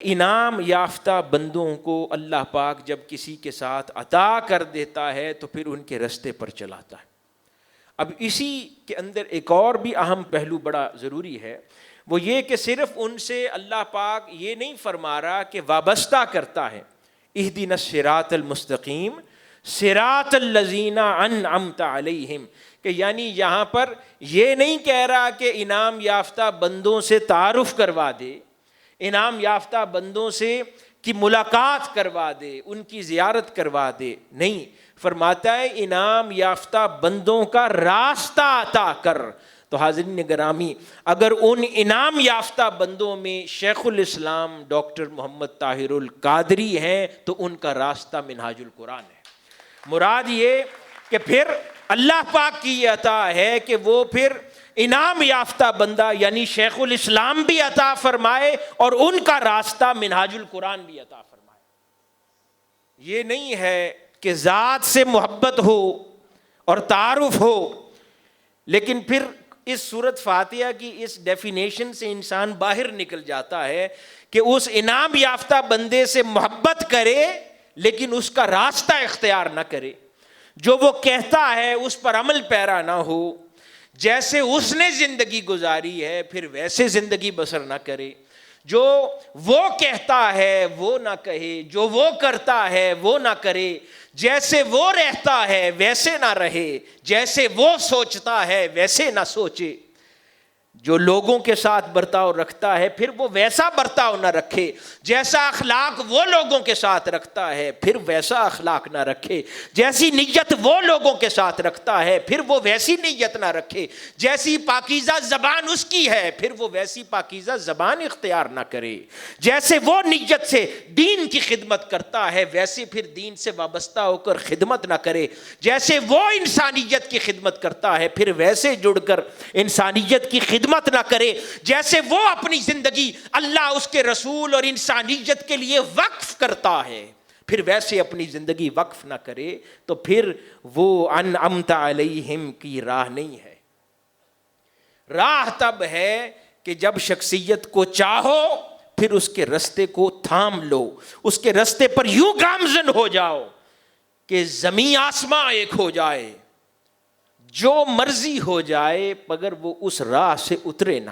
انعام یافتہ بندوں کو اللہ پاک جب کسی کے ساتھ عطا کر دیتا ہے تو پھر ان کے رستے پر چلاتا ہے۔ اب اسی کے اندر ایک اور بھی اہم پہلو بڑا ضروری ہے، وہ یہ کہ صرف ان سے اللہ پاک یہ نہیں فرما رہا کہ وابستہ کرتا ہے، اہدنا الصراط المستقیم صراط الذین انعمت علیہم، کہ یعنی یہاں پر یہ نہیں کہہ رہا کہ انعام یافتہ بندوں سے تعارف کروا دے، انعام یافتہ بندوں سے کی ملاقات کروا دے، ان کی زیارت کروا دے، نہیں، فرماتا ہے انعام یافتہ بندوں کا راستہ عطا کر۔ تو حاضرین گرامی، اگر ان انعام یافتہ بندوں میں شیخ الاسلام ڈاکٹر محمد طاہر القادری ہیں تو ان کا راستہ منہاج القرآن ہے۔ مراد یہ کہ پھر اللہ پاک کی یہ عطا ہے کہ وہ پھر انعام یافتہ بندہ یعنی شیخ الاسلام بھی عطا فرمائے اور ان کا راستہ منہاج القرآن بھی عطا فرمائے۔ یہ نہیں ہے کہ ذات سے محبت ہو اور تعارف ہو، لیکن پھر اس سورۃ فاتحہ کی اس ڈیفینیشن سے انسان باہر نکل جاتا ہے کہ اس انعام یافتہ بندے سے محبت کرے لیکن اس کا راستہ اختیار نہ کرے، جو وہ کہتا ہے اس پر عمل پیرا نہ ہو، جیسے اس نے زندگی گزاری ہے پھر ویسے زندگی بسر نہ کرے، جو وہ کہتا ہے وہ نہ کہے، جو وہ کرتا ہے وہ نہ کرے، جیسے وہ رہتا ہے ویسے نہ رہے، جیسے وہ سوچتا ہے ویسے نہ سوچے، جو لوگوں کے ساتھ برتاؤ رکھتا ہے پھر وہ ویسا برتاؤ نہ رکھے، جیسا اخلاق وہ لوگوں کے ساتھ رکھتا ہے پھر ویسا اخلاق نہ رکھے، جیسی نیت وہ لوگوں کے ساتھ رکھتا ہے پھر وہ ویسی نیت نہ رکھے، جیسی پاکیزہ زبان اس کی ہے پھر وہ ویسی پاکیزہ زبان اختیار نہ کرے، جیسے وہ نیت سے دین کی خدمت کرتا ہے ویسے پھر دین سے وابستہ ہو کر خدمت نہ کرے، جیسے وہ انسانیت کی خدمت کرتا ہے پھر ویسے جڑ کر انسانیت کی خدمت نہ کرے، جیسے وہ اپنی زندگی اللہ اس کے رسول اور انسانیت کے لیے وقف کرتا ہے پھر ویسے اپنی زندگی وقف نہ کرے، تو پھر وہ انعمت علیہم کی راہ نہیں ہے۔ راہ تب ہے کہ جب شخصیت کو چاہو پھر اس کے رستے کو تھام لو، اس کے رستے پر یوں گامزن ہو جاؤ کہ زمین آسماں ایک ہو جائے، جو مرضی ہو جائے مگر وہ اس راہ سے اترے نہ۔